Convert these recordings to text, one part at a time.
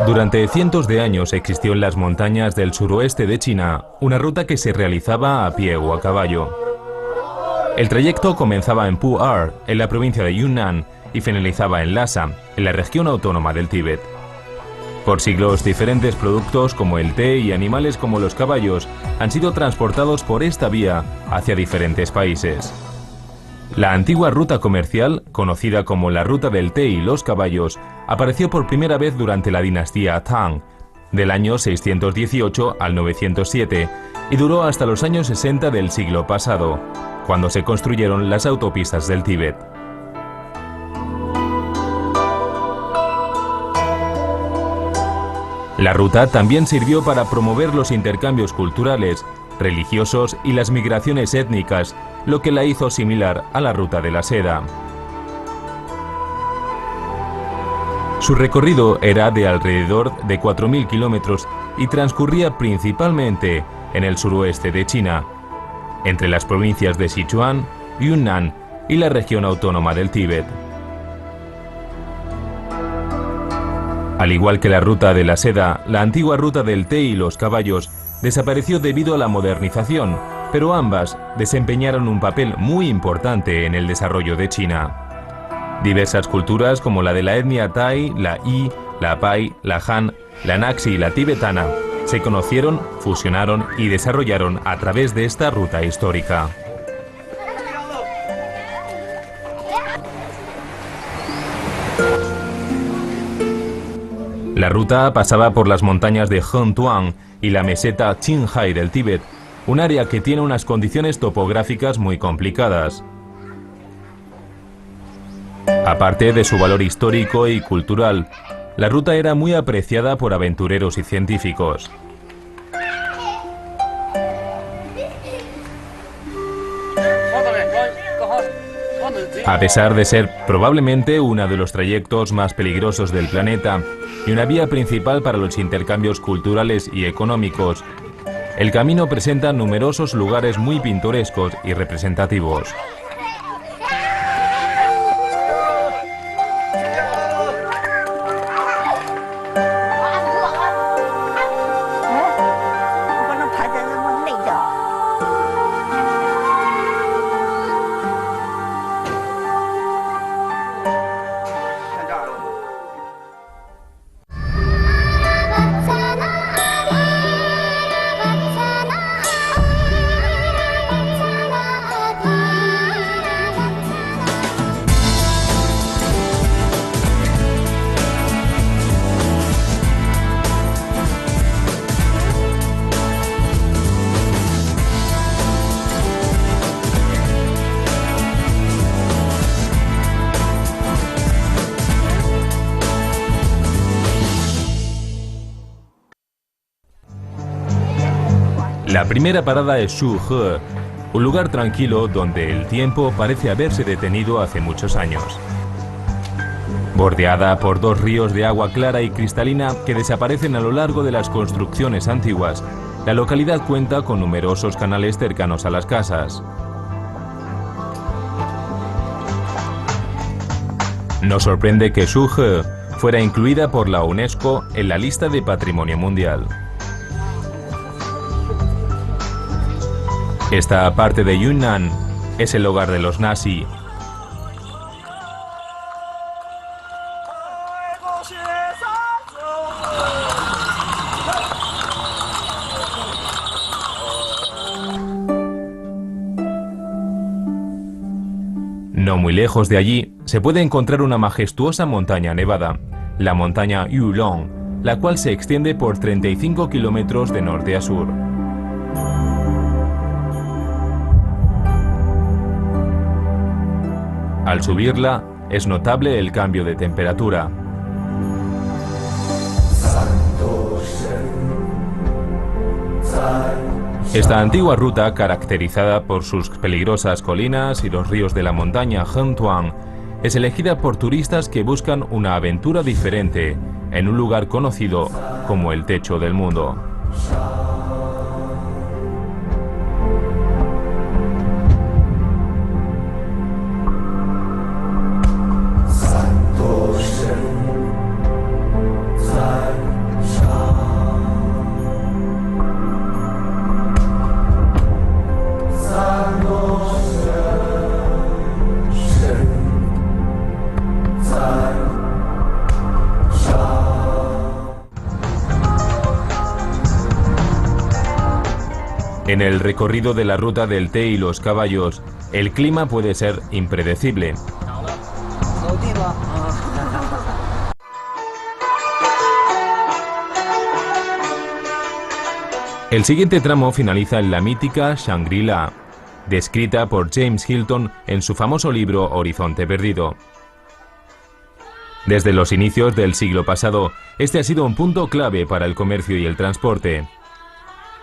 Durante cientos de años existió en las montañas del suroeste de China una ruta que se realizaba a pie o a caballo. El trayecto comenzaba en Pu'er, en la provincia de Yunnan, y finalizaba en Lhasa, en la región autónoma del Tíbet. Por siglos, diferentes productos como el té y animales como los caballos han sido transportados por esta vía hacia diferentes países. La antigua ruta comercial, conocida como la Ruta del Té y los Caballos, apareció por primera vez durante la dinastía Tang, del año 618 al 907, y duró hasta los años 60 del siglo pasado, cuando se construyeron las autopistas del Tíbet. La ruta también sirvió para promover los intercambios culturales, religiosos y las migraciones étnicas, lo que la hizo similar a la Ruta de la Seda. Su recorrido era de alrededor de 4.000 kilómetros y transcurría principalmente en el suroeste de China, entre las provincias de Sichuan, Yunnan y la región autónoma del Tíbet. Al igual que la Ruta de la Seda, la antigua Ruta del Té y los Caballos desapareció debido a la modernización, pero ambas desempeñaron un papel muy importante en el desarrollo de China. Diversas culturas como la de la etnia Tai, la Yi, la Pai, la Han, la Naxi y la tibetana se conocieron, fusionaron y desarrollaron a través de esta ruta histórica. La ruta pasaba por las montañas de Hengtuang y la meseta Qinghai del Tíbet, un área que tiene unas condiciones topográficas muy complicadas. Aparte de su valor histórico y cultural, la ruta era muy apreciada por aventureros y científicos. A pesar de ser probablemente uno de los trayectos más peligrosos del planeta y una vía principal para los intercambios culturales y económicos, el camino presenta numerosos lugares muy pintorescos y representativos. La primera parada es Shuhe, un lugar tranquilo donde el tiempo parece haberse detenido hace muchos años. Bordeada por dos ríos de agua clara y cristalina que desaparecen a lo largo de las construcciones antiguas, la localidad cuenta con numerosos canales cercanos a las casas. Nos sorprende que Shuhe fuera incluida por la UNESCO en la lista de Patrimonio Mundial. Esta parte de Yunnan es el hogar de los Naxi. No muy lejos de allí se puede encontrar una majestuosa montaña nevada, la montaña Yulong, la cual se extiende por 35 kilómetros de norte a sur. Al subirla, es notable el cambio de temperatura. Esta antigua ruta, caracterizada por sus peligrosas colinas y los ríos de la montaña Hengtuang, es elegida por turistas que buscan una aventura diferente en un lugar conocido como el techo del mundo. En el recorrido de la ruta del té y los caballos, el clima puede ser impredecible. El siguiente tramo finaliza en la mítica Shangri-La, descrita por James Hilton en su famoso libro Horizonte Perdido. Desde los inicios del siglo pasado, este ha sido un punto clave para el comercio y el transporte.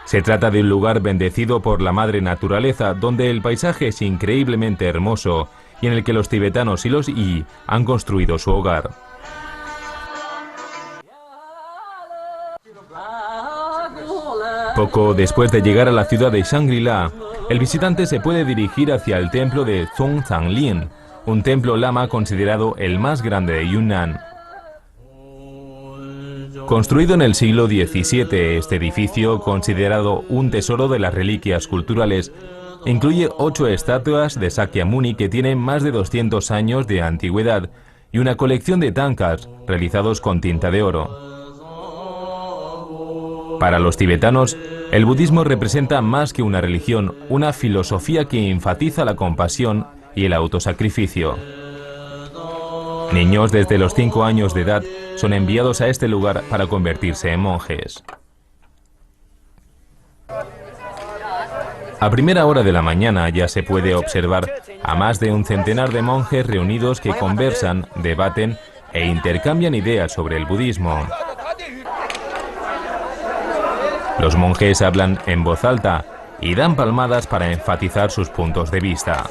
Se trata de un lugar bendecido por la madre naturaleza, donde el paisaje es increíblemente hermoso y en el que los tibetanos y los Yi han construido su hogar. Poco después de llegar a la ciudad de Shangri-La, el visitante se puede dirigir hacia el templo de Zhongzhanglin, un templo lama considerado el más grande de Yunnan. Construido en el siglo XVII, este edificio, considerado un tesoro de las reliquias culturales, incluye 8 estatuas de Sakyamuni que tienen más de 200 años de antigüedad y una colección de tankas realizados con tinta de oro. Para los tibetanos, el budismo representa más que una religión, una filosofía que enfatiza la compasión y el autosacrificio. Niños desde los 5 años de edad son enviados a este lugar para convertirse en monjes. A primera hora de la mañana ya se puede observar a más de un centenar de monjes reunidos que conversan, debaten e intercambian ideas sobre el budismo. Los monjes hablan en voz alta y dan palmadas para enfatizar sus puntos de vista.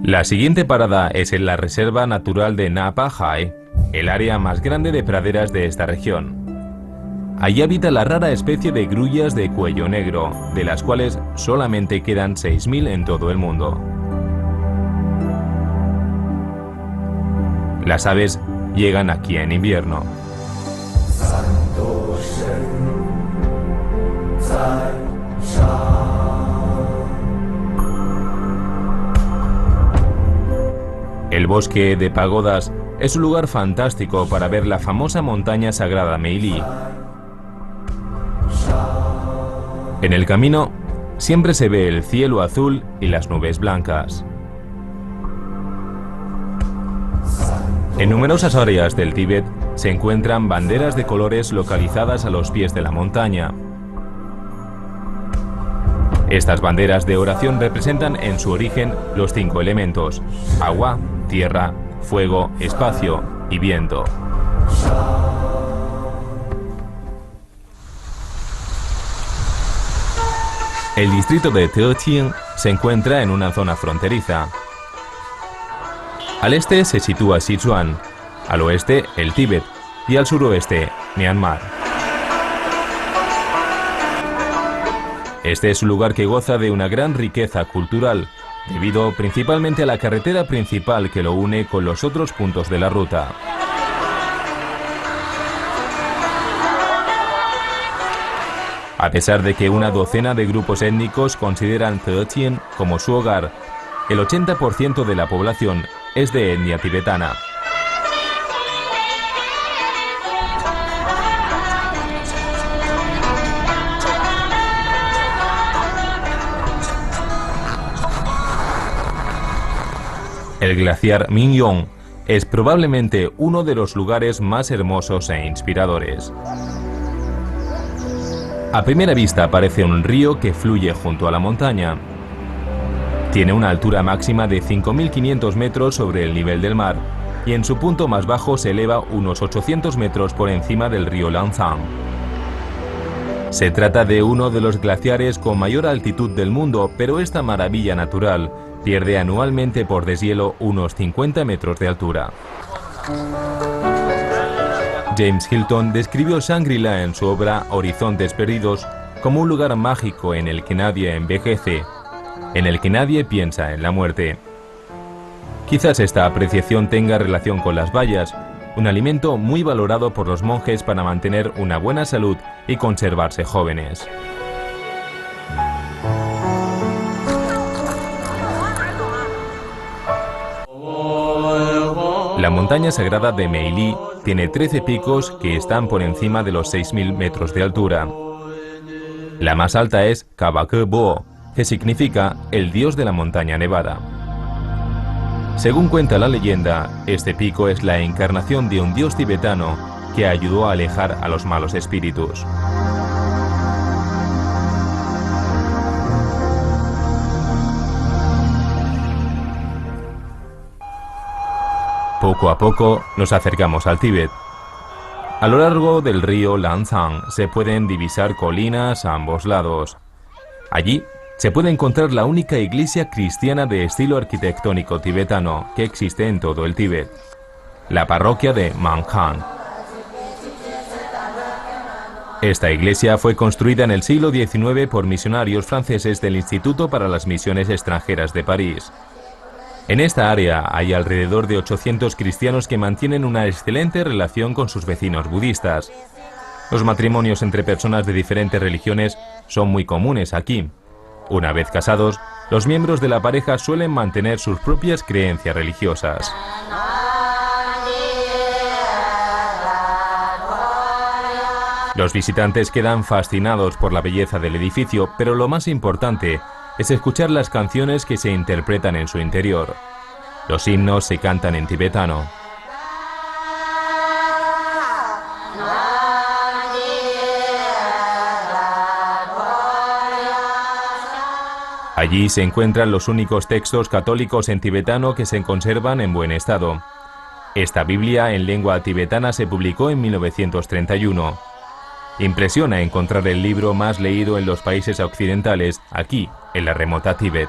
La siguiente parada es en la Reserva Natural de Napa High, el área más grande de praderas de esta región. Allí habita la rara especie de grullas de cuello negro, de las cuales solamente quedan 6.000 en todo el mundo. Las aves llegan aquí en invierno. El bosque de pagodas es un lugar fantástico para ver la famosa montaña sagrada Meili. En el camino siempre se ve el cielo azul y las nubes blancas. En numerosas áreas del Tíbet se encuentran banderas de colores localizadas a los pies de la montaña. Estas banderas de oración representan en su origen los 5 elementos: agua, tierra, fuego, espacio y viento. El distrito de Teotian se encuentra en una zona fronteriza. Al este se sitúa Sichuan, al oeste el Tíbet y al suroeste Myanmar. Este es un lugar que goza de una gran riqueza cultural, debido principalmente a la carretera principal que lo une con los otros puntos de la ruta. A pesar de que una docena de grupos étnicos consideran Teotian como su hogar, el 80% de la población es de etnia tibetana. El glaciar Mingyong es probablemente uno de los lugares más hermosos e inspiradores. A primera vista parece un río que fluye junto a la montaña. Tiene una altura máxima de 5.500 metros sobre el nivel del mar y en su punto más bajo se eleva unos 800 metros por encima del río Lancang. Se trata de uno de los glaciares con mayor altitud del mundo, pero esta maravilla natural pierde anualmente por deshielo unos 50 metros de altura. James Hilton describió Shangri-La en su obra Horizontes Perdidos como un lugar mágico en el que nadie envejece, en el que nadie piensa en la muerte. Quizás esta apreciación tenga relación con las bayas, un alimento muy valorado por los monjes para mantener una buena salud y conservarse jóvenes. La montaña sagrada de Meili tiene 13 picos que están por encima de los 6.000 metros de altura. La más alta es Kabake-bo, que significa el dios de la montaña nevada. Según cuenta la leyenda, este pico es la encarnación de un dios tibetano que ayudó a alejar a los malos espíritus. Poco a poco nos acercamos al Tíbet. A lo largo del río Lancang se pueden divisar colinas a ambos lados. Allí se puede encontrar la única iglesia cristiana de estilo arquitectónico tibetano que existe en todo el Tíbet, la parroquia de Manghan. Esta iglesia fue construida en el siglo XIX por misionarios franceses del Instituto para las Misiones Extranjeras de París. En esta área hay alrededor de 800 cristianos que mantienen una excelente relación con sus vecinos budistas. Los matrimonios entre personas de diferentes religiones son muy comunes aquí. Una vez casados, los miembros de la pareja suelen mantener sus propias creencias religiosas. Los visitantes quedan fascinados por la belleza del edificio, pero lo más importante es escuchar las canciones que se interpretan en su interior. Los himnos se cantan en tibetano. Allí se encuentran los únicos textos católicos en tibetano que se conservan en buen estado. Esta Biblia en lengua tibetana se publicó en 1931. Impresiona encontrar el libro más leído en los países occidentales, aquí, en la remota Tíbet.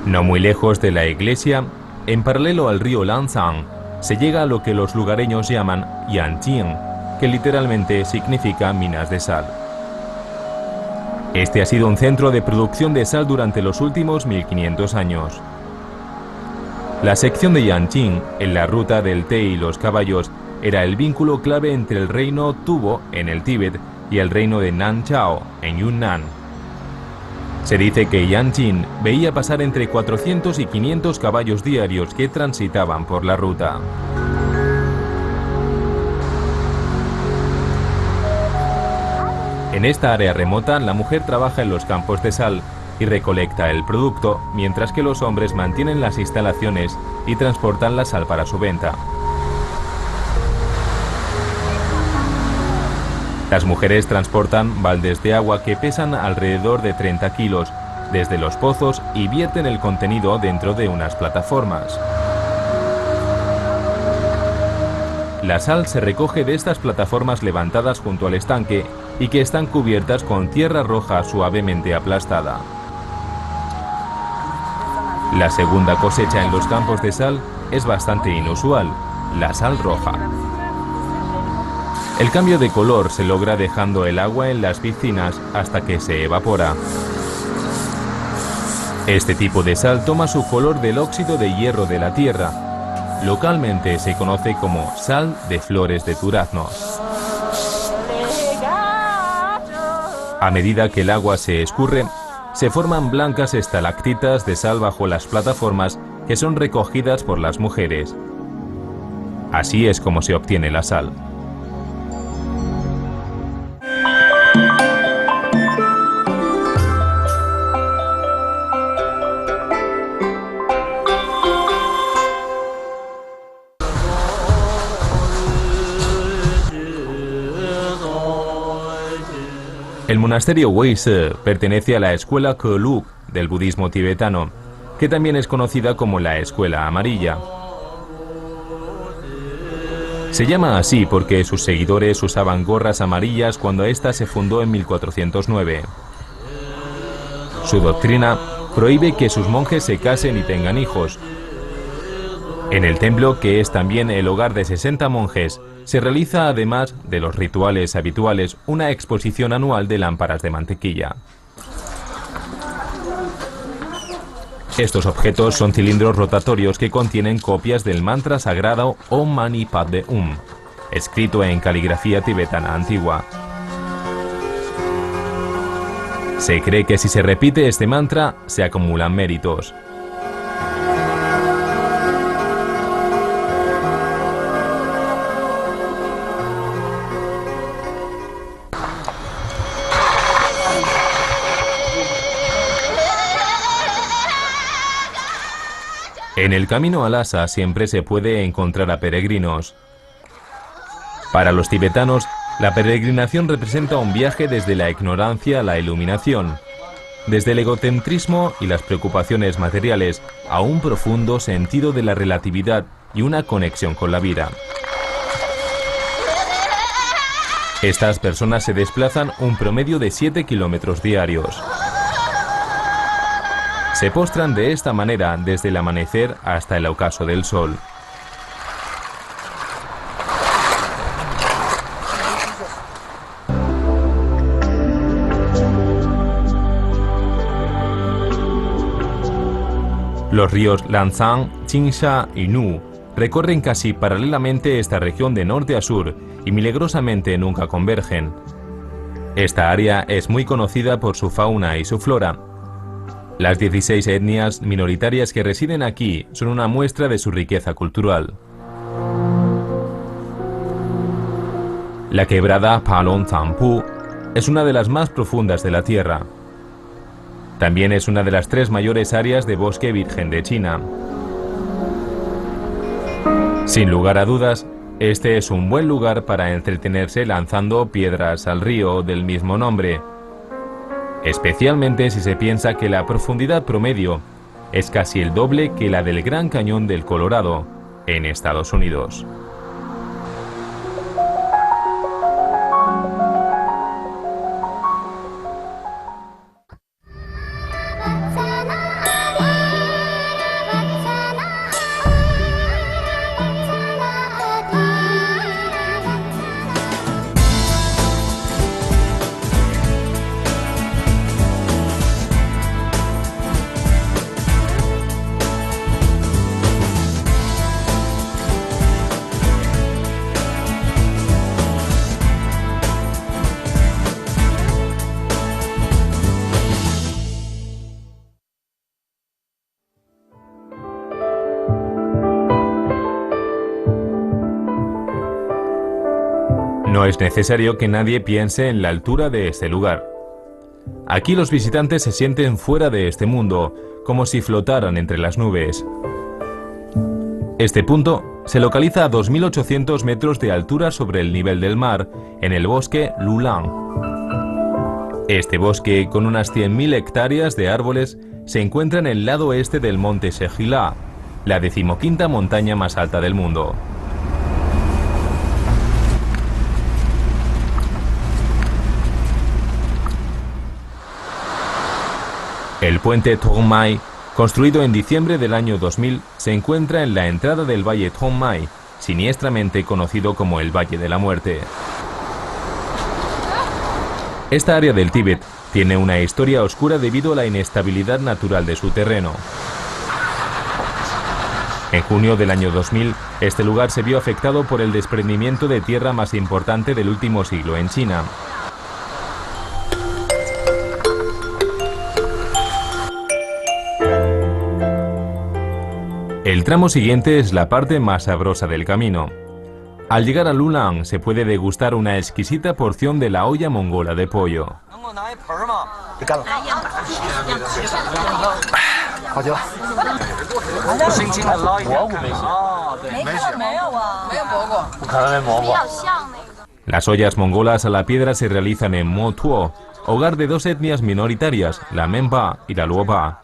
No muy lejos de la iglesia, en paralelo al río Lancang, se llega a lo que los lugareños llaman Yanqing, que literalmente significa minas de sal. Este ha sido un centro de producción de sal durante los últimos 1500 años. La sección de Yanqing, en la ruta del té y los caballos, era el vínculo clave entre el reino Tubo, en el Tíbet, y el reino de Nanchao, en Yunnan. Se dice que Yanqing veía pasar entre 400 y 500 caballos diarios que transitaban por la ruta. En esta área remota, la mujer trabaja en los campos de sal y recolecta el producto, mientras que los hombres mantienen las instalaciones y transportan la sal para su venta. Las mujeres transportan baldes de agua que pesan alrededor de 30 kilos desde los pozos y vierten el contenido dentro de unas plataformas. La sal se recoge de estas plataformas levantadas junto al estanque y que están cubiertas con tierra roja suavemente aplastada. La segunda cosecha en los campos de sal es bastante inusual, la sal roja. El cambio de color se logra dejando el agua en las piscinas hasta que se evapora. Este tipo de sal toma su color del óxido de hierro de la tierra. Localmente se conoce como sal de flores de durazno. A medida que el agua se escurre, se forman blancas estalactitas de sal bajo las plataformas que son recogidas por las mujeres. Así es como se obtiene la sal. El monasterio Weise pertenece a la escuela Gelug del budismo tibetano, que también es conocida como la escuela amarilla. Se llama así porque sus seguidores usaban gorras amarillas cuando ésta se fundó en 1409. Su doctrina prohíbe que sus monjes se casen y tengan hijos. En el templo, que es también el hogar de 60 monjes, se realiza, además de los rituales habituales, una exposición anual de lámparas de mantequilla. Estos objetos son cilindros rotatorios que contienen copias del mantra sagrado Om Mani Padme Hum, escrito en caligrafía tibetana antigua. Se cree que si se repite este mantra, se acumulan méritos. En el camino a Lhasa siempre se puede encontrar a peregrinos. Para los tibetanos, la peregrinación representa un viaje desde la ignorancia a la iluminación, desde el egocentrismo y las preocupaciones materiales a un profundo sentido de la relatividad y una conexión con la vida. Estas personas se desplazan un promedio de 7 kilómetros diarios. Se postran de esta manera desde el amanecer hasta el ocaso del sol. Los ríos Lansang, Chingsha y Nu recorren casi paralelamente esta región de norte a sur y milagrosamente nunca convergen. Esta área es muy conocida por su fauna y su flora. Las 16 etnias minoritarias que residen aquí son una muestra de su riqueza cultural. La quebrada Palong Tsampu es una de las más profundas de la Tierra. También es una de las 3 mayores áreas de bosque virgen de China. Sin lugar a dudas, este es un buen lugar para entretenerse lanzando piedras al río del mismo nombre, especialmente si se piensa que la profundidad promedio es casi el doble que la del Gran Cañón del Colorado, en Estados Unidos. No es necesario que nadie piense en la altura de este lugar. Aquí los visitantes se sienten fuera de este mundo, como si flotaran entre las nubes. Este punto se localiza a 2.800 metros de altura sobre el nivel del mar, en el bosque Lulang. Este bosque, con unas 100.000 hectáreas de árboles, se encuentra en el lado este del monte Shehila, la 15ª montaña más alta del mundo. El puente Tongmai, construido en diciembre del año 2000, se encuentra en la entrada del valle Tongmai, siniestramente conocido como el Valle de la Muerte. Esta área del Tíbet tiene una historia oscura debido a la inestabilidad natural de su terreno. En junio del año 2000, este lugar se vio afectado por el desprendimiento de tierra más importante del último siglo en China. El tramo siguiente es la parte más sabrosa del camino. Al llegar a Lulang se puede degustar una exquisita porción de la olla mongola de pollo. Las ollas mongolas a la piedra se realizan en Mo Tuo, hogar de 2 etnias minoritarias, la Menpa y la Luopa.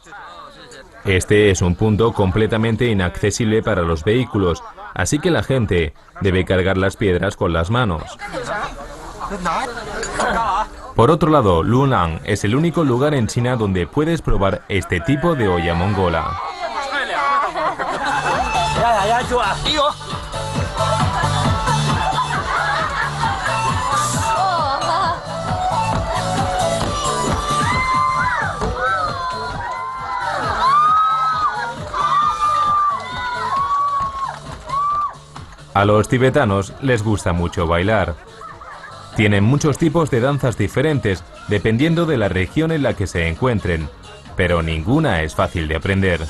Este es un punto completamente inaccesible para los vehículos, así que la gente debe cargar las piedras con las manos. Por otro lado, Lulang es el único lugar en China donde puedes probar este tipo de olla mongola. A los tibetanos les gusta mucho bailar. Tienen muchos tipos de danzas diferentes dependiendo de la región en la que se encuentren, pero ninguna es fácil de aprender.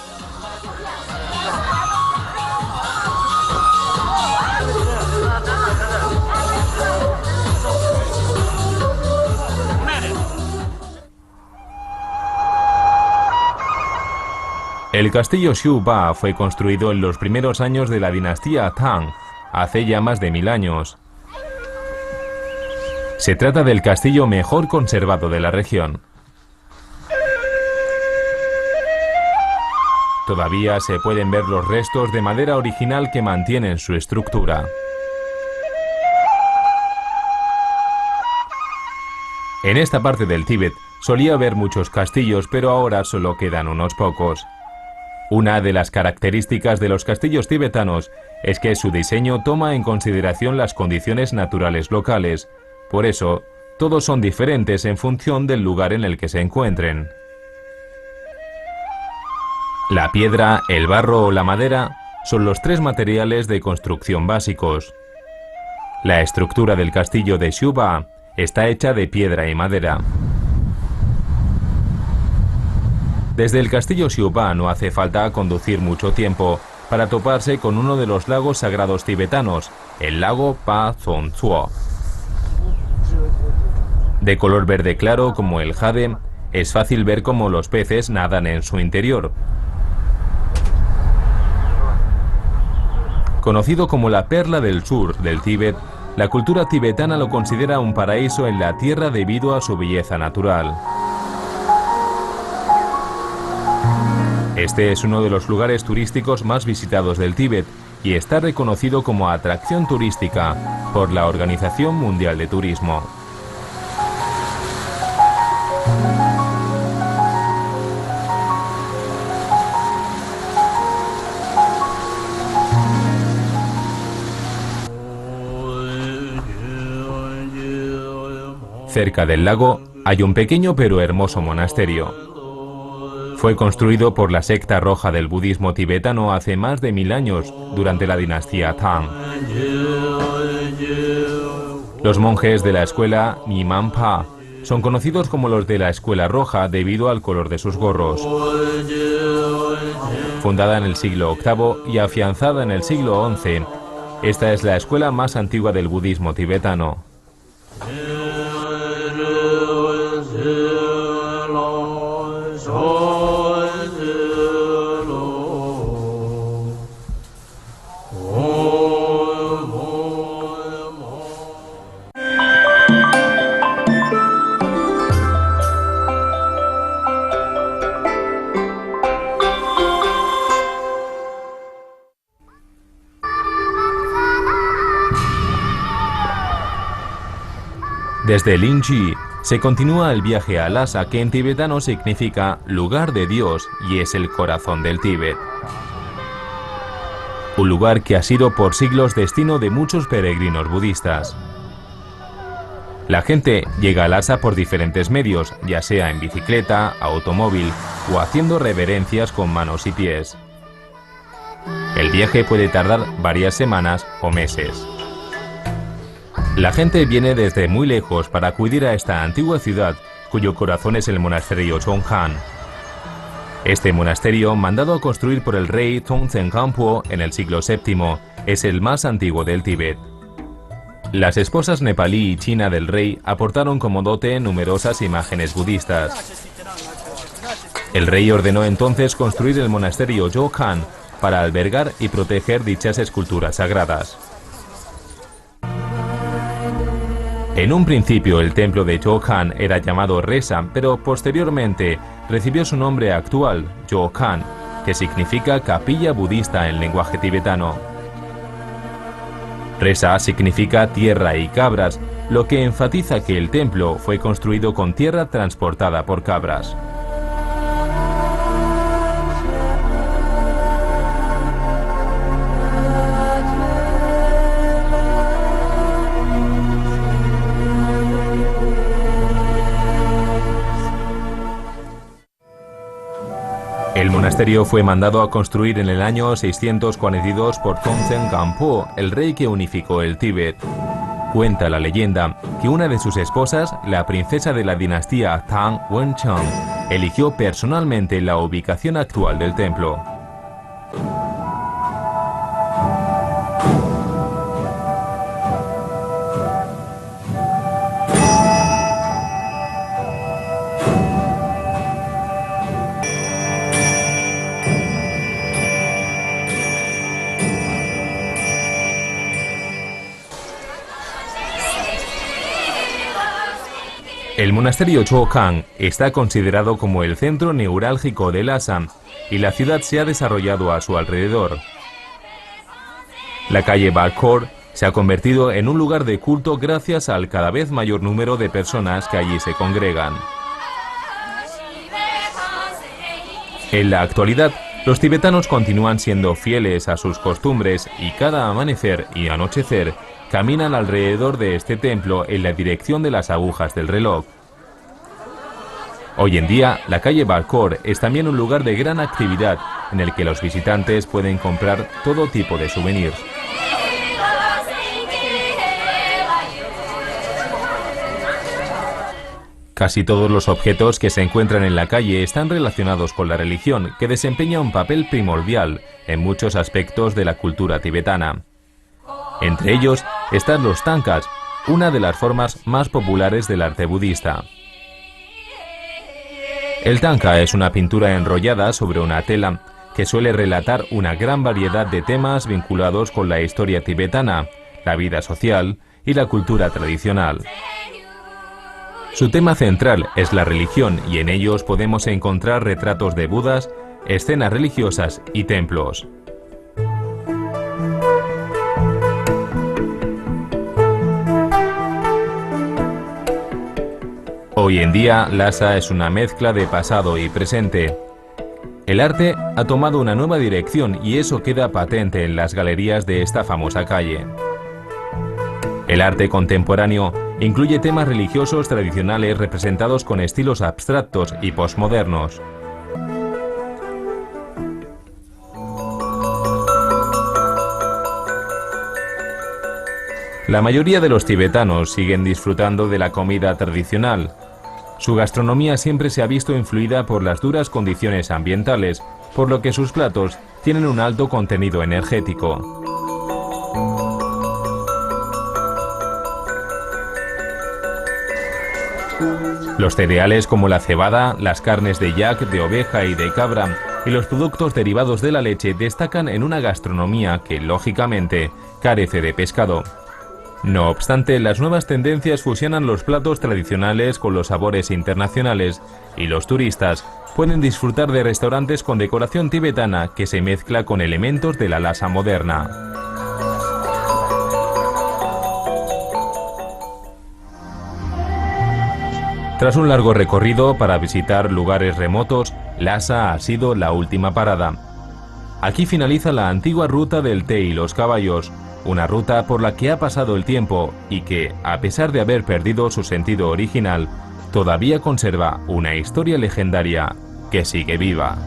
El castillo Xiu Ba fue construido en los primeros años de la dinastía Tang, hace ya más de 1000 años. Se trata del castillo mejor conservado de la región. Todavía se pueden ver los restos de madera original que mantienen su estructura. En esta parte del Tíbet solía haber muchos castillos, pero ahora solo quedan unos pocos. Una de las características de los castillos tibetanos es que su diseño toma en consideración las condiciones naturales locales. Por eso, todos son diferentes en función del lugar en el que se encuentren. La piedra, el barro o la madera son los 3 materiales de construcción básicos. La estructura del castillo de Xiu Ba está hecha de piedra y madera. Desde el castillo Xiu Ba no hace falta conducir mucho tiempo para toparse con uno de los lagos sagrados tibetanos, el lago Pa Zong Tsuo. De color verde claro como el jade, es fácil ver cómo los peces nadan en su interior. Conocido como la perla del sur del Tíbet, la cultura tibetana lo considera un paraíso en la tierra debido a su belleza natural. Este es uno de los lugares turísticos más visitados del Tíbet y está reconocido como atracción turística por la Organización Mundial de Turismo. Cerca del lago hay un pequeño pero hermoso monasterio. Fue construido por la secta roja del budismo tibetano hace más de 1000 años, durante la dinastía Tang. Los monjes de la escuela Nyingma son conocidos como los de la escuela roja debido al color de sus gorros. Fundada en el siglo VIII y afianzada en el siglo XI, esta es la escuela más antigua del budismo tibetano. Desde Lingji se continúa el viaje a Lhasa, que en tibetano significa lugar de Dios y es el corazón del Tíbet. Un lugar que ha sido por siglos destino de muchos peregrinos budistas. La gente llega a Lhasa por diferentes medios, ya sea en bicicleta, automóvil o haciendo reverencias con manos y pies. El viaje puede tardar varias semanas o meses. La gente viene desde muy lejos para acudir a esta antigua ciudad, cuyo corazón es el monasterio Chonghan. Este monasterio, mandado a construir por el rey Tongzhen Gampo en el siglo VII, es el más antiguo del Tíbet. Las esposas nepalí y china del rey aportaron como dote numerosas imágenes budistas. El rey ordenó entonces construir el monasterio Chonghan para albergar y proteger dichas esculturas sagradas. En un principio el templo de Chonghan era llamado Resa, pero posteriormente recibió su nombre actual, Choghan, que significa capilla budista en lenguaje tibetano. Resa significa tierra y cabras, lo que enfatiza que el templo fue construido con tierra transportada por cabras. El monasterio fue mandado a construir en el año 642 por Tongzhen Gampo, el rey que unificó el Tíbet. Cuenta la leyenda que una de sus esposas, la princesa de la dinastía Tang Wencheng, eligió personalmente la ubicación actual del templo. El monasterio Chogkang está considerado como el centro neurálgico de Lhasa y la ciudad se ha desarrollado a su alrededor. La calle Balkhor se ha convertido en un lugar de culto gracias al cada vez mayor número de personas que allí se congregan. En la actualidad, los tibetanos continúan siendo fieles a sus costumbres y cada amanecer y anochecer caminan alrededor de este templo en la dirección de las agujas del reloj. Hoy en día, la calle Balkhor es también un lugar de gran actividad en el que los visitantes pueden comprar todo tipo de souvenirs. Casi todos los objetos que se encuentran en la calle están relacionados con la religión, que desempeña un papel primordial en muchos aspectos de la cultura tibetana. Entre ellos están los tankas, una de las formas más populares del arte budista. El tanka es una pintura enrollada sobre una tela que suele relatar una gran variedad de temas vinculados con la historia tibetana, la vida social y la cultura tradicional. Su tema central es la religión y en ellos podemos encontrar retratos de Budas, escenas religiosas y templos. Hoy en día, Lhasa es una mezcla de pasado y presente. El arte ha tomado una nueva dirección y eso queda patente en las galerías de esta famosa calle. El arte contemporáneo incluye temas religiosos tradicionales representados con estilos abstractos y posmodernos. La mayoría de los tibetanos siguen disfrutando de la comida tradicional. Su gastronomía siempre se ha visto influida por las duras condiciones ambientales, por lo que sus platos tienen un alto contenido energético. Los cereales como la cebada, las carnes de yak, de oveja y de cabra y los productos derivados de la leche destacan en una gastronomía que, lógicamente, carece de pescado. No obstante, las nuevas tendencias fusionan los platos tradicionales con los sabores internacionales y los turistas pueden disfrutar de restaurantes con decoración tibetana que se mezcla con elementos de la Lhasa moderna. Tras un largo recorrido para visitar lugares remotos, Lhasa ha sido la última parada. Aquí finaliza la antigua ruta del té y los caballos, una ruta por la que ha pasado el tiempo y que, a pesar de haber perdido su sentido original, todavía conserva una historia legendaria que sigue viva.